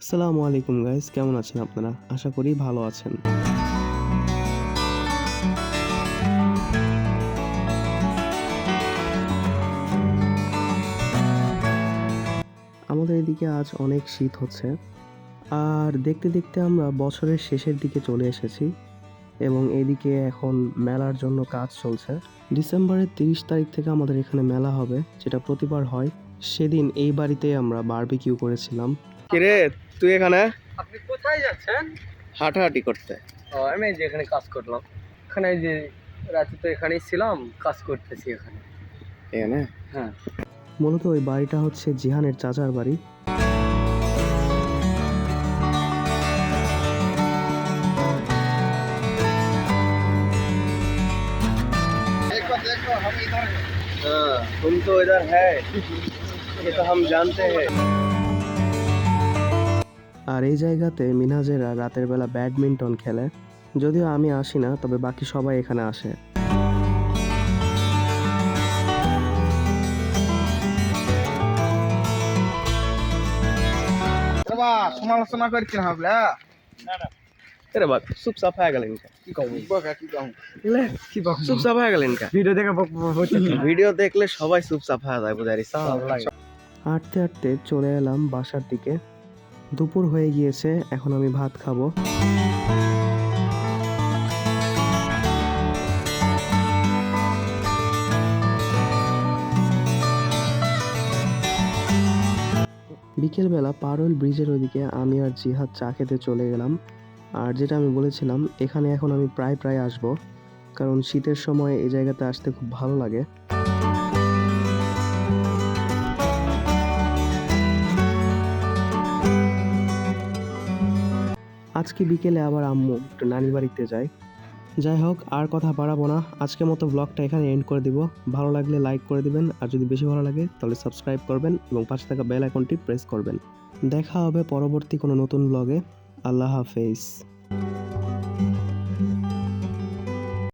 আসসালামু আলাইকুম গাইস, কেমন আছেন আপনারা? আশা করি ভালো আছেন। আমাদের এদিকে আজ অনেক শীত হচ্ছে। আর দেখতে দেখতে আমরা বছরের শেষের দিকে চলে এসেছি এবং এদিকে এখন মেলার জন্য কাজ চলছে। ডিসেম্বরের 30 তারিখ থেকে আমাদের এখানে মেলা হবে, যেটা প্রতিবার হয়। সেদিন এই বাড়িতেই আমরা বারবিকিউ করেছিলাম। কিরে, তুই এখানে আপনি কোথায় যাচ্ছেন? হাঁটাহাঁটি করতে? আমি এই যে এখানে কাজ করলাম। এখানে এই যে রাতে তো এখানেই ছিলাম, কাজ করতেছি এখানে। এখানে হ্যাঁ। মূলত ওই বাড়িটা হচ্ছে জিহানের চাচার বাড়ি। तुम तो इधर है, ये तो हम जानते हैं। আর এই জায়গাতে মিনহাজেরা রাতের বেলা ব্যাডমিন্টন খেলে। যদিও আমি আসি না, তবে বাকি সবাই এখানে আসে। সমালোচনা করছি না ভাবলা। আরে বাদ, চুপচাপ হয়ে গেলেন কে? কি কম কি কম চুপচাপ হয়ে গেলেন কে? ভিডিও দেখে ভিডিও দেখলে সবাই চুপচাপ হয়ে যায়, বুঝারি। হাঁটতে হাঁটতে চলে এলাম বাসার দিকে। দুপুর হয়ে গিয়েছে, এখন আমি ভাত খাবো। বিকেলবেলা পারোল ব্রিজের ওইদিকে আমি আর জিহাদ চা খেতে চলে গেলাম। আর যেটা আমি বলেছিলাম, এখানে এখন আমি প্রায় আসব, কারণ শীতের সময় এই জায়গাতে আসতে খুব ভালো লাগে। আজকে বিকেলে আবার আম্মু একটু নানির বাড়িতে যায়। যাই হোক, আর কথা বাড়াবো না, আজকের মতো ব্লগটা এখানে এন্ড করে দিব। ভালো লাগলে লাইক করে দিবেন, আর যদি বেশি ভালো লাগে তাহলে সাবস্ক্রাইব করবেন এবং পাশে থাকা বেল আইকনটি প্রেস করবেন। দেখা হবে পরবর্তী কোনো নতুন ব্লগে। আল্লাহ হাফেজ।